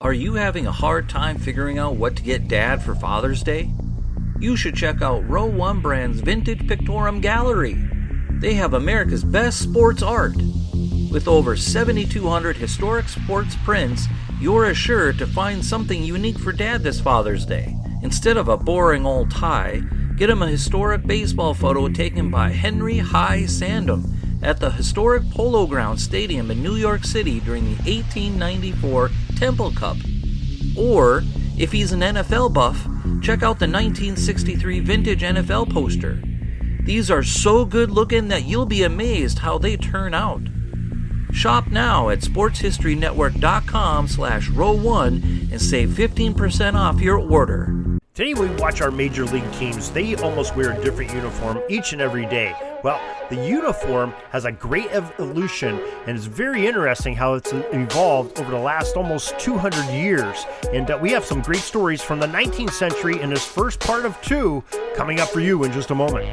Are you having a hard time figuring out what to get Dad for Father's Day? You should check out Row 1 Brand's Vintage Pictorum Gallery. They have America's best sports art. With over 7,200 historic sports prints, you're assured to find something unique for Dad this Father's Day. Instead of a boring old tie, get him a historic baseball photo taken by Henry High Sandham at the historic Polo Grounds Stadium in New York City during the 1894 Temple Cup. Or, if he's an NFL buff, check out the 1963 vintage NFL poster. These are so good looking that you'll be amazed how they turn out. Shop now at sportshistorynetwork.com/row1 and save 15% off your order. Today we watch our major league teams. They almost wear a different uniform each and every day. Well, the uniform has a great evolution, and it's very interesting how it's evolved over the last almost 200 years. And we have some great stories from the 19th century in this first part of 2 coming up for you in just a moment.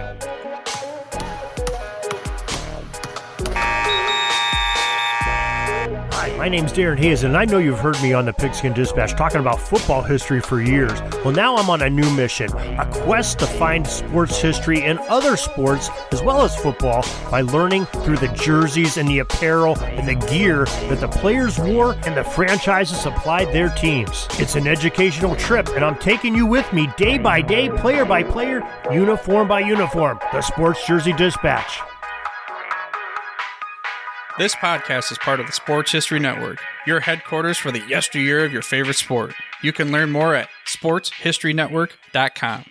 My name's Darren Hayes, and I know you've heard me on the Pigskin Dispatch talking about football history for years. Well, now I'm on a new mission, a quest to find sports history in other sports as well as football by learning through the jerseys and the apparel and the gear that the players wore and the franchises supplied their teams. It's an educational trip, and I'm taking you with me day by day, player by player, uniform by uniform. The Sports Jersey Dispatch. This podcast is part of the Sports History Network, your headquarters for the yesteryear of your favorite sport. You can learn more at sportshistorynetwork.com.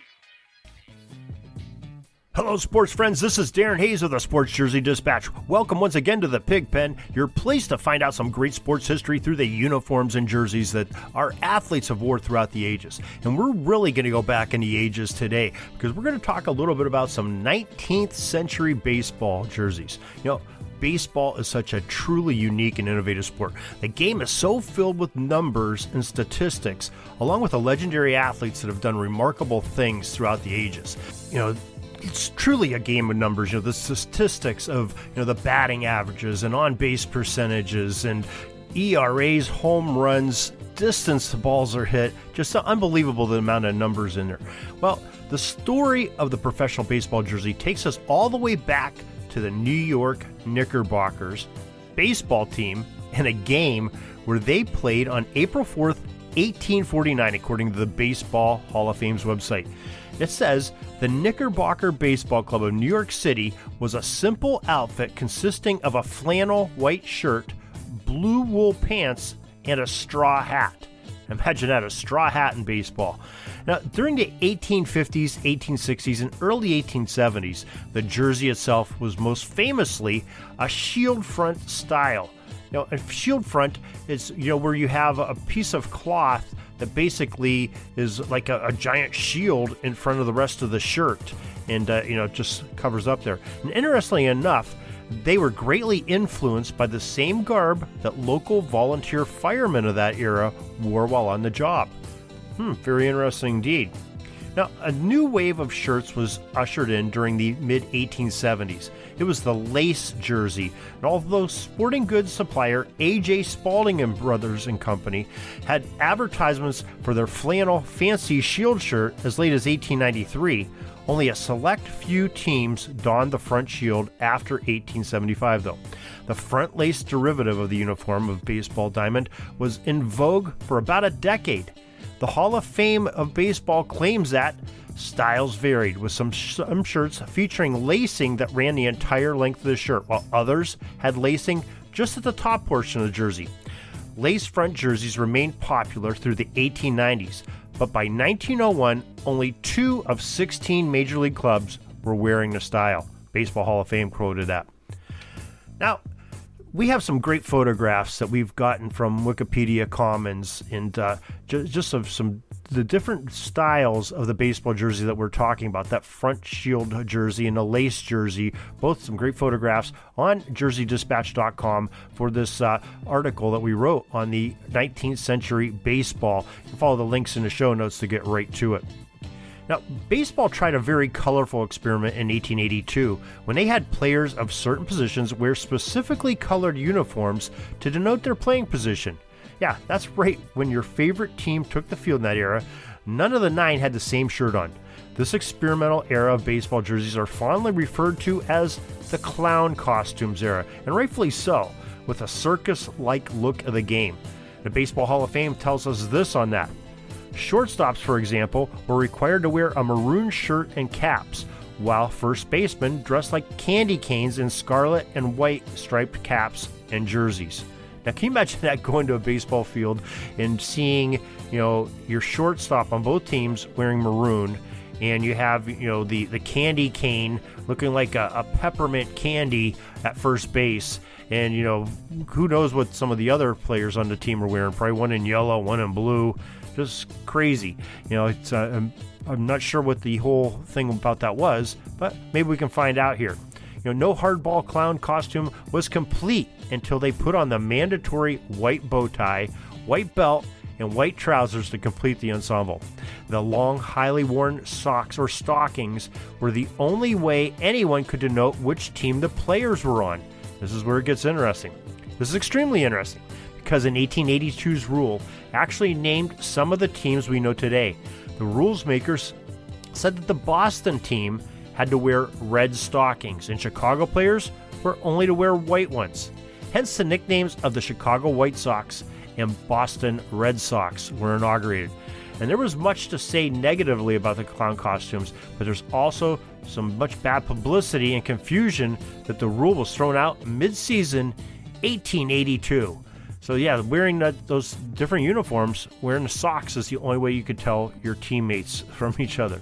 Hello, sports friends. This is Darren Hayes of the Sports Jersey Dispatch. Welcome once again to the Pig Pen, your place to find out some great sports history through the uniforms and jerseys that our athletes have worn throughout the ages. And we're really going to go back in the ages today because we're going to talk a little bit about some 19th century baseball jerseys. You know, baseball is such a truly unique and innovative sport. The game is so filled with numbers and statistics, along with the legendary athletes that have done remarkable things throughout the ages. You know, it's truly a game of numbers. You know, the statistics of, you know, the batting averages and on-base percentages and ERAs, home runs, distance the balls are hit, just unbelievable the amount of numbers in there. Well, the story of the professional baseball jersey takes us all the way back to the New York Knickerbockers baseball team in a game where they played on April 4th, 1849, according to the Baseball Hall of Fame's website. It says, the Knickerbocker Baseball Club of New York City was a simple outfit consisting of a flannel white shirt, blue wool pants, and a straw hat. Imagine that, a straw hat in baseball. Now, during the 1850s, 1860s, and early 1870s, the jersey itself was most famously a shield front style. Now, a shield front is, you know, where you have a piece of cloth that basically is like a giant shield in front of the rest of the shirt, and you know, just covers up there. And interestingly enough, they were greatly influenced by the same garb that local volunteer firemen of that era wore while on the job. Very interesting indeed. Now, a new wave of shirts was ushered in during the mid-1870s. It was the lace jersey, and although sporting goods supplier A.J. Spalding and Brothers and Company had advertisements for their flannel fancy shield shirt as late as 1893, only a select few teams donned the front shield after 1875, though. The front lace derivative of the uniform of baseball diamond was in vogue for about a decade. The Hall of Fame of Baseball claims that styles varied, with some shirts featuring lacing that ran the entire length of the shirt, while others had lacing just at the top portion of the jersey. Lace front jerseys remained popular through the 1890s, but by 1901, only 2 of 16 major league clubs were wearing the style. Baseball Hall of Fame quoted that. Now, we have some great photographs that we've gotten from Wikipedia Commons, and just of the different styles of the baseball jersey that we're talking about, that front shield jersey and the lace jersey, both some great photographs on jerseydispatch.com for this article that we wrote on the 19th century baseball. You can follow the links in the show notes to get right to it. Now, baseball tried a very colorful experiment in 1882 when they had players of certain positions wear specifically colored uniforms to denote their playing position. Yeah, that's right. When your favorite team took the field in that era, none of the 9 had the same shirt on. This experimental era of baseball jerseys are fondly referred to as the clown costumes era, and rightfully so, with a circus-like look of the game. The Baseball Hall of Fame tells us this on that. Shortstops, for example, were required to wear a maroon shirt and caps, while first basemen dressed like candy canes in scarlet and white striped caps and jerseys. Now, can you imagine that, going to a baseball field and seeing, your shortstop on both teams wearing maroon, and you have, the candy cane looking like a peppermint candy at first base, and, who knows what some of the other players on the team are wearing, probably one in yellow, one in blue, just crazy. It's I'm not sure what the whole thing about that was, but maybe we can find out here. No hardball clown costume was complete until they put on the mandatory white bow tie, white belt, and white trousers to complete the ensemble. The long, highly worn socks or stockings were the only way anyone could denote which team the players were on. This is where it gets interesting. This is extremely interesting because in 1882's rule actually named some of the teams we know today. The rules makers said that the Boston team had to wear red stockings, and Chicago players were only to wear white ones. Hence the nicknames of the Chicago White Sox and Boston Red Sox were inaugurated. And there was much to say negatively about the clown costumes, but there's also some much bad publicity and confusion that the rule was thrown out mid-season 1882. So yeah, wearing those different uniforms, wearing the socks is the only way you could tell your teammates from each other.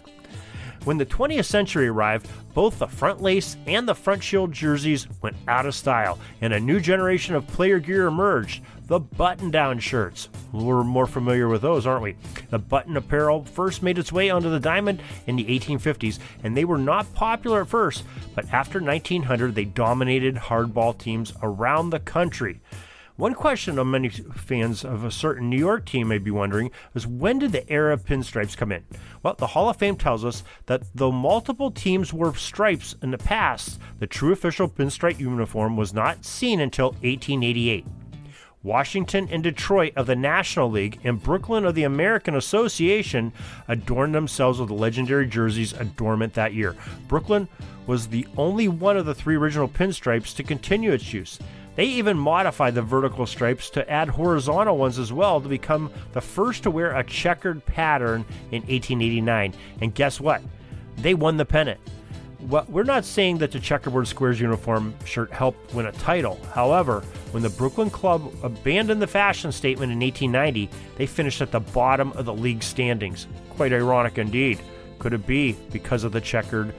When the 20th century arrived, both the front lace and the front shield jerseys went out of style, and a new generation of player gear emerged, the button-down shirts. We're more familiar with those, aren't we? The button apparel first made its way onto the diamond in the 1850s, and they were not popular at first, but after 1900, they dominated hardball teams around the country. One question that many fans of a certain New York team may be wondering is, when did the era of pinstripes come in? Well, the Hall of Fame tells us that though multiple teams wore stripes in the past, the true official pinstripe uniform was not seen until 1888. Washington and Detroit of the National League and Brooklyn of the American Association adorned themselves with the legendary jerseys adornment that year. Brooklyn was the only one of the 3 original pinstripes to continue its use. They even modified the vertical stripes to add horizontal ones as well to become the first to wear a checkered pattern in 1889. And guess what? They won the pennant. Well, we're not saying that the checkerboard squares uniform shirt helped win a title. However, when the Brooklyn club abandoned the fashion statement in 1890, they finished at the bottom of the league standings. Quite ironic indeed. Could it be because of the checkered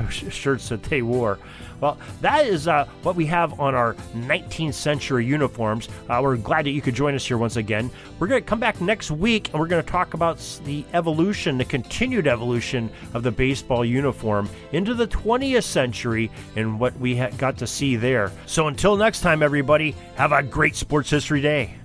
shirts that they wore? Well, that is what we have on our 19th century uniforms. We're glad that you could join us here once again. We're going to come back next week, and we're going to talk about the evolution, the continued evolution of the baseball uniform into the 20th century and what we got to see there. So until next time, everybody, have a great sports history day.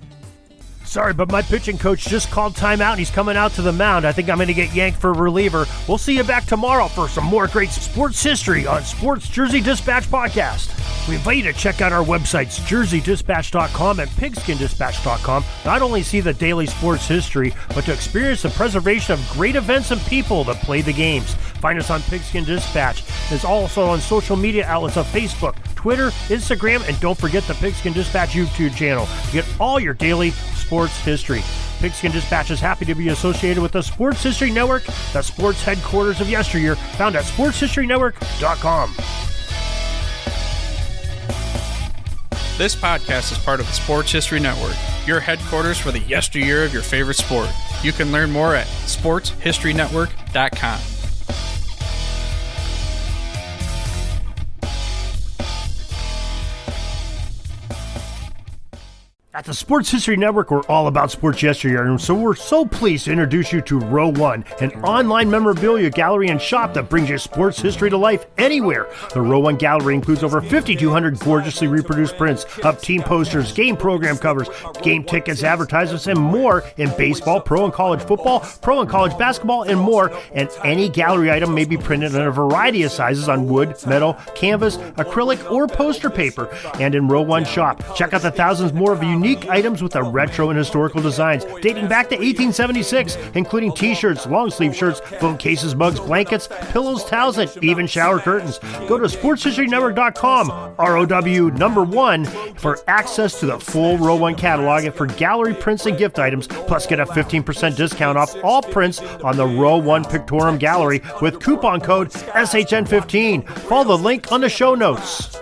Sorry, but my pitching coach just called timeout and he's coming out to the mound. I think I'm going to get yanked for a reliever. We'll see you back tomorrow for some more great sports history on Sports Jersey Dispatch Podcast. We invite you to check out our websites, jerseydispatch.com and pigskindispatch.com. Not only see the daily sports history, but to experience the preservation of great events and people that play the games. Find us on Pigskin Dispatch. It's also on social media outlets of Facebook, Twitter, Instagram, and don't forget the Pigskin Dispatch YouTube channel to get all your daily sports history. Pigskin Dispatch is happy to be associated with the Sports History Network, the sports headquarters of yesteryear, found at sportshistorynetwork.com. This podcast is part of the Sports History Network, your headquarters for the yesteryear of your favorite sport. You can learn more at sportshistorynetwork.com. At the Sports History Network, we're all about sports yesteryear, and so we're so pleased to introduce you to Row One, an online memorabilia gallery and shop that brings your sports history to life anywhere. The Row One gallery includes over 5,200 gorgeously reproduced prints of team posters, game program covers, game tickets, advertisements, and more in baseball, pro and college football, pro and college basketball, and more. And any gallery item may be printed in a variety of sizes on wood, metal, canvas, acrylic, or poster paper. And in Row One shop, check out the thousands more of unique unique items with the retro and historical designs dating back to 1876, including t-shirts, long-sleeve shirts, phone cases, mugs, blankets, pillows, towels, and even shower curtains. Go to sportshistorynetwork.com, ROW1, for access to the full Row 1 catalog and for gallery prints and gift items, plus get a 15% discount off all prints on the Row 1 Pictorum Gallery with coupon code SHN15. Follow the link on the show notes.